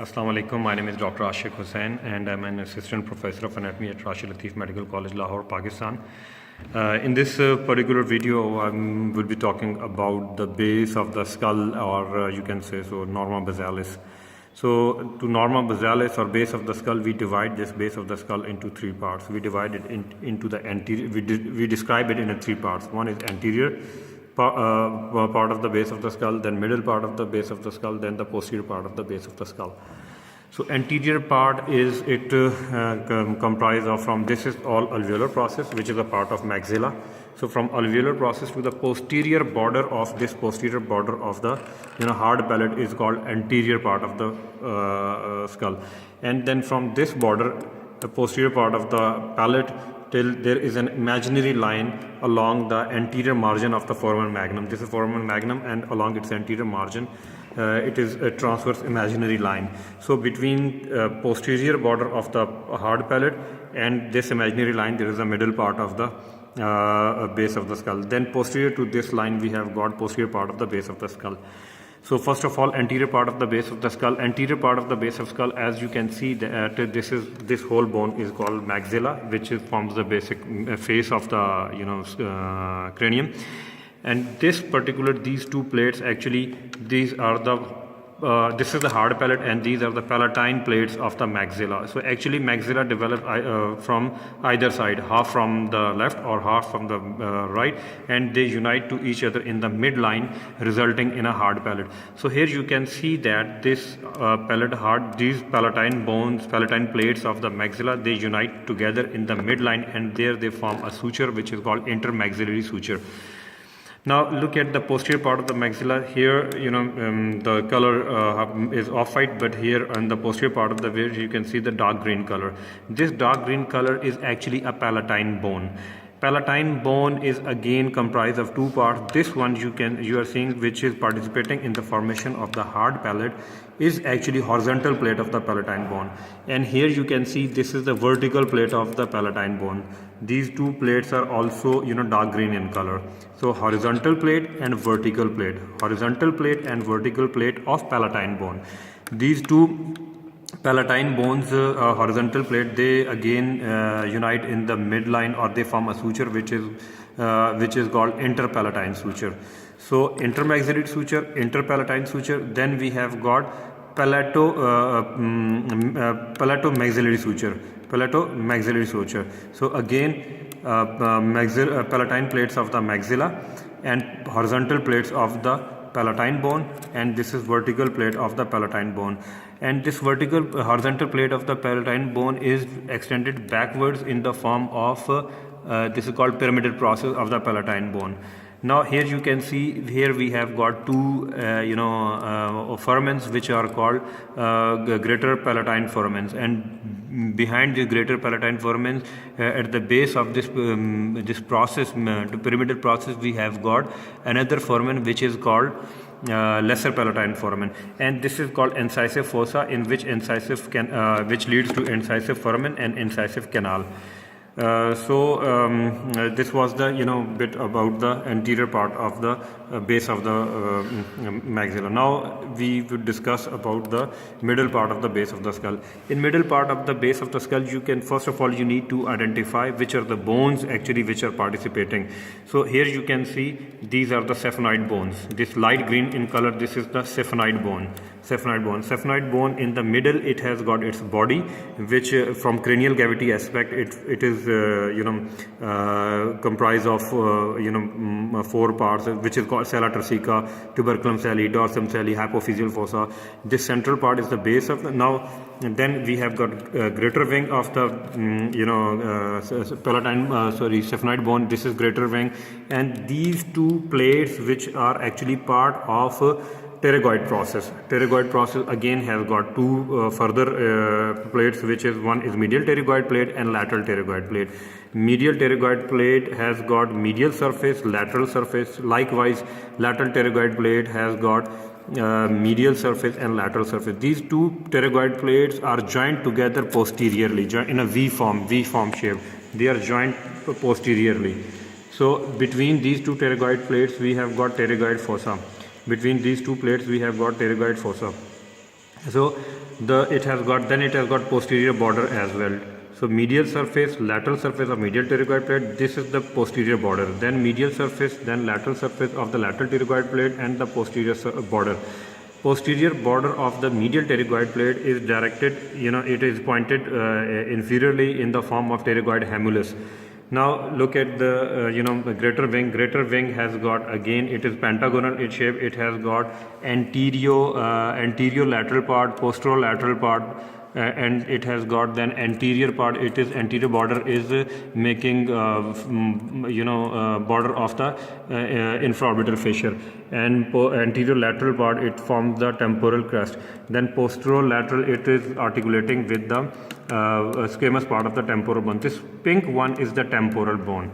Assalamu alaikum. My name is Dr. Ashik Hussain and I'm an assistant professor of anatomy at Rashid Latif Medical College, Lahore, Pakistan. In this particular video, I will be talking about the base of the skull, or you can say so, norma basalis. So to norma basalis or base of the skull, we divide this base of the skull into three parts. We divide it into the anterior. We describe it in three parts. One is anterior part of the base of the skull, then middle part of the base of the skull, then the posterior part of the base of the skull. So anterior part is comprised of this is all alveolar process, which is a part of maxilla. So from alveolar process to the posterior border of the hard palate is called anterior part of the skull, and then from this border, the posterior part of the palate, till there is an imaginary line along the anterior margin of the foramen magnum. This is foramen magnum, and along its anterior margin it is a transverse imaginary line. So between posterior border of the hard palate and this imaginary line, there is a middle part of the base of the skull. Then posterior to this line, we have got posterior part of the base of the skull. So first of all, anterior part of the base of the skull. Anterior part of the base of skull, as you can see, that this whole bone is called maxilla, which forms the basic face of the cranium. And these two plates, actually, these are this is the hard palate, and these are the palatine plates of the maxilla. So actually, maxilla develop from either side, half from the left or half from the right, and they unite to each other in the midline, resulting in a hard palate. So here you can see that this these palatine bones, palatine plates of the maxilla, they unite together in the midline, and there they form a suture, which is called intermaxillary suture. Now look at the posterior part of the maxilla. Here, the color is off-white, but here on the posterior part of the face, you can see the dark green color. This dark green color is actually a palatine bone. Palatine bone is again comprised of two parts. This one you are seeing, which is participating in the formation of the hard palate, is actually horizontal plate of the palatine bone, and here you can see this is the vertical plate of the palatine bone. These two plates are also dark green in color. So horizontal plate and vertical plate, horizontal plate and vertical plate of palatine bone. These two palatine bones, horizontal plate, they again unite in the midline, or they form a suture, which is called interpalatine suture. So intermaxillary suture, interpalatine suture. Then we have got palatomaxillary suture. Palatomaxillary suture. So again, palatine plates of the maxilla and horizontal plates of the palatine bone, and this is vertical plate of the palatine bone. And this horizontal plate of the palatine bone is extended backwards in the form of this is called pyramidal process of the palatine bone. Now here you can see, here we have got two foramens, which are called greater palatine foramens, and behind the greater palatine foramens, at the base of this process, the pyramidal process, we have got another foramen, which is called lesser palatine foramen, and this is called incisive fossa, in which which leads to incisive foramen and incisive canal. This was the bit about the anterior part of the base of the maxilla. Now we will discuss about the middle part of the base of the skull. In middle part of the base of the skull, you can first of all, you need to identify which are the bones actually which are participating. So here you can see these are the saphenous bones. This light green in color, this is the saphenous bone. Saphenous bone, in the middle, it has got its body, which from cranial cavity aspect, it is comprised of four parts, which is called sella turcica, tuberculum celli, dorsum celli, hypophyseal fossa. This central part is the base of then we have got greater wing of the saphenous bone. This is greater wing, and these two plates, which are actually part of pterygoid process. Pterygoid process again has got two further plates, which is one is medial pterygoid plate and lateral pterygoid plate. Medial pterygoid plate has got medial surface, lateral surface. Likewise, lateral pterygoid plate has got medial surface and lateral surface. These two pterygoid plates are joined together posteriorly, in a V form shape. They are joined posteriorly. So between these two pterygoid plates, we have got pterygoid fossa. Between these two plates, we have got pterygoid fossa. So it has got posterior border as well. So medial surface, lateral surface of medial pterygoid plate, this is the posterior border. Then medial surface, then lateral surface of the lateral pterygoid plate, and the posterior border. Posterior border of the medial pterygoid plate is directed, it is pointed inferiorly in the form of pterygoid hamulus. Now look at the the greater wing. Greater wing has got, again, it is pentagonal in shape. It has got anterior lateral part, posterolateral part, and it has got then anterior part. It is anterior border is making border of the infraorbital fissure, and anterior lateral part, it forms the temporal crest. Then posterolateral, it is articulating with the squamous part of the temporal bone. This pink one is the temporal bone.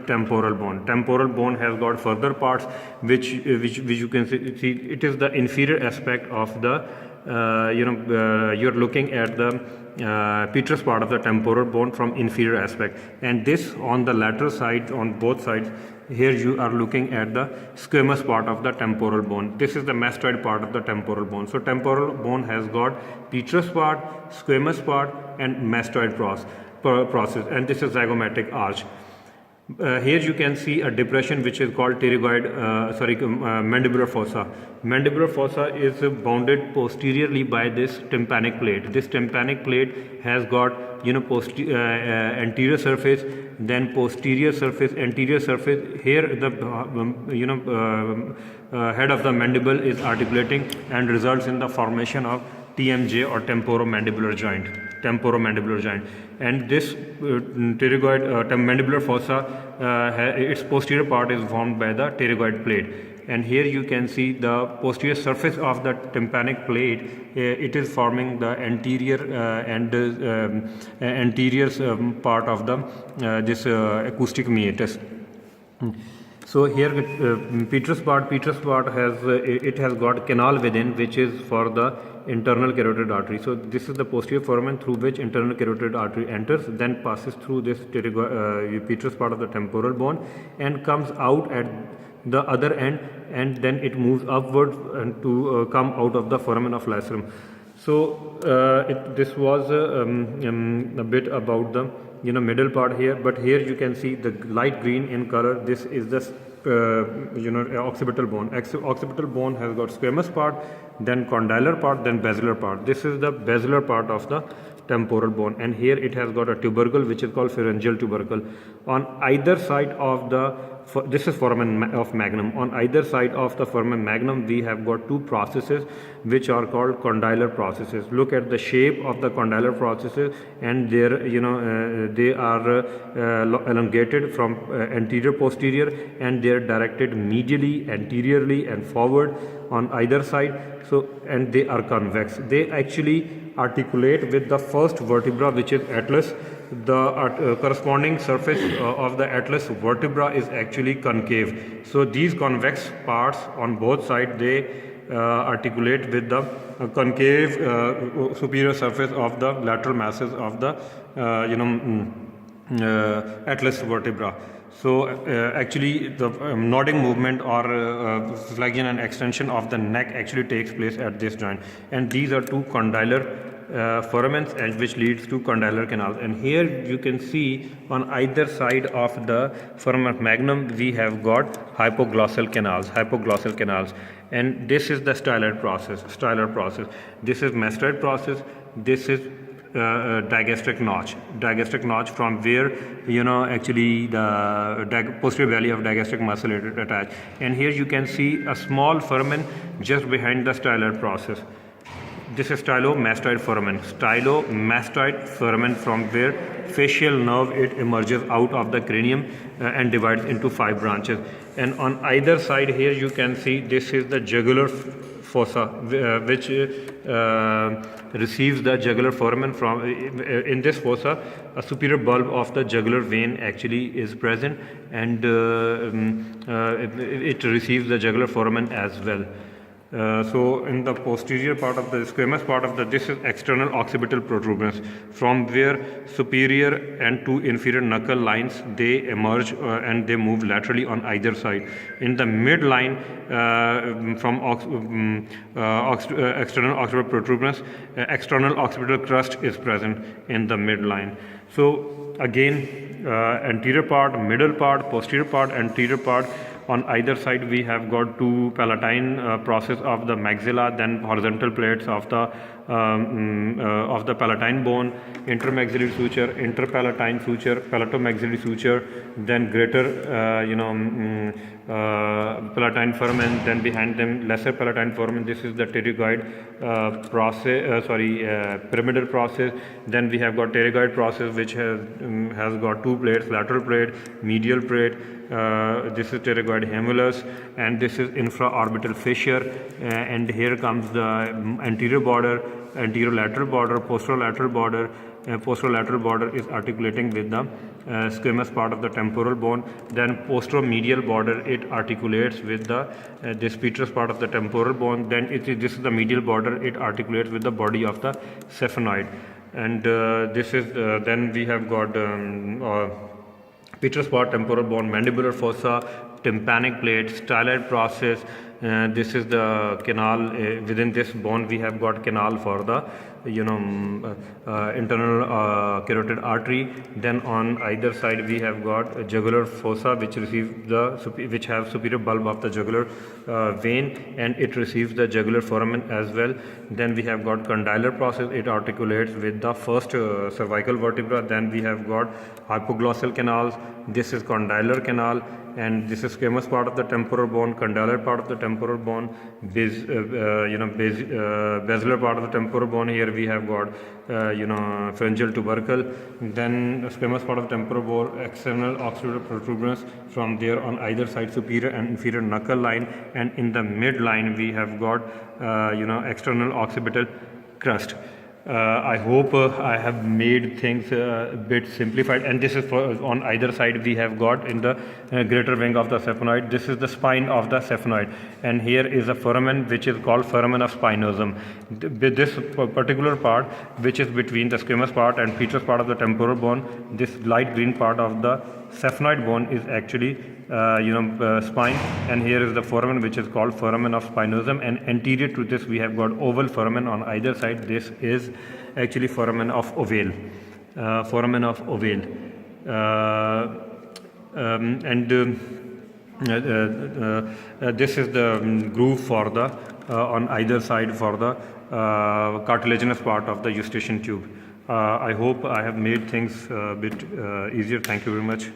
Temporal bone. Temporal bone has got further parts which you can see. It is the inferior aspect of the you're looking at the petrous part of the temporal bone from inferior aspect, and this on the lateral side, on both sides. Here you are looking at the squamous part of the temporal bone. This is the mastoid part of the temporal bone. So temporal bone has got petrous part, squamous part, and mastoid process, and this is zygomatic arch. Here you can see a depression which is called mandibular fossa. Mandibular fossa is bounded posteriorly by this tympanic plate. This tympanic plate has got anterior surface, then posterior surface, anterior surface. Here the head of the mandible is articulating and results in the formation of TMJ or temporomandibular joint. And this mandibular fossa, its posterior part is formed by the pterygoid plate. And here you can see the posterior surface of the tympanic plate. It is forming the anterior anterior part of the this acoustic meatus. So here petrous part has it has got canal within, which is for the internal carotid artery. So this is the posterior foramen through which internal carotid artery enters, then passes through this petrous part of the temporal bone and comes out at the other end, and then it moves upward and to come out of the foramen of lacerum. So this was a bit about the middle part here, but here you can see the light green in color. This is the occipital bone. Occipital bone has got squamous part, then condylar part, then basilar part. This is the basilar part of the temporal bone, and here it has got a tubercle which is called pharyngeal tubercle. On either side of the this is foramen of magnum. On either side of the foramen magnum, we have got two processes which are called condylar processes. Look at the shape of the condylar processes, and they are elongated from anterior posterior, and they are directed medially, anteriorly, and forward on either side. So, and they are convex. They actually articulate with the first vertebra, which is atlas. The corresponding surface of the atlas vertebra is actually concave. So these convex parts on both sides, they articulate with the concave superior surface of the lateral masses of the atlas vertebra. So actually the nodding movement or flexion and extension of the neck actually takes place at this joint, and these are two condylar foramens, and which leads to condylar canals. And here you can see on either side of the foramen magnum we have got hypoglossal canals, and this is the styloid process. This is mastoid process. This is digastric notch from where actually the posterior valley of digastric muscle is attached. And here you can see a small foramen just behind the styloid process. This is stylomastoid foramen. From where facial nerve it emerges out of the cranium and divides into 5 branches. And on either side here you can see this is the jugular fossa, which receives the jugular foramen from. In this fossa, a superior bulb of the jugular vein actually is present, and it receives the jugular foramen as well. So in the posterior part of the squamous part of the, this is external occipital protuberance, from where superior and two inferior knuckle lines, they emerge and they move laterally on either side. In the midline from external occipital protuberance, external occipital crust is present in the midline. So again, anterior part, middle part, posterior part, anterior part. On either side we have got two palatine process of the maxilla, then horizontal plates of the palatine bone, intermaxillary suture, interpalatine suture, palatomaxillary suture, then greater palatine foramen, then behind them lesser palatine foramen. This is the pterygoid process, pyramidal process. Then we have got pterygoid process, which has got two plates, lateral plate, medial plate. This is pterygoid humulus, and this is infraorbital fissure, and here comes the anterior border, anterolateral border, posterolateral border. Posterolateral border is articulating with the squamous part of the temporal bone. Then posteromedial border, it articulates with the this petrous part of the temporal bone. Then this is the medial border, it articulates with the body of the sphenoid. And this is then we have got petrous part, temporal bone, mandibular fossa, tympanic plate, styloid process. This is the canal. Within this bone we have got canal for the internal carotid artery. Then on either side we have got jugular fossa, which receives which have superior bulb of the jugular vein, and it receives the jugular foramen as well. Then we have got condylar process, it articulates with the first cervical vertebra. Then we have got hypoglossal canals. This is condylar canal, and this is squamous part of the temporal bone, condylar part of the temporal bone, basilar part of the temporal bone. Here we have got pharyngeal tubercle. Then squamous part of the temporal bone, external occipital protuberance, from there on either side superior and inferior knuckle line, and in the midline we have got external occipital crust. I hope I have made things a bit simplified, and this is for on either side we have got in the greater wing of the sphenoid. This is the spine of the sphenoid, and here is a foramen which is called foramen of spinosum. This particular part, which is between the squamous part and petrous part of the temporal bone, this light green part of the sphenoid bone is actually spine, and here is the foramen which is called foramen of spinosum, and anterior to this we have got oval foramen on either side. This is actually foramen of ovale, this is the groove for the on either side for the cartilaginous part of the eustachian tube. I hope I have made things a bit easier. Thank you very much.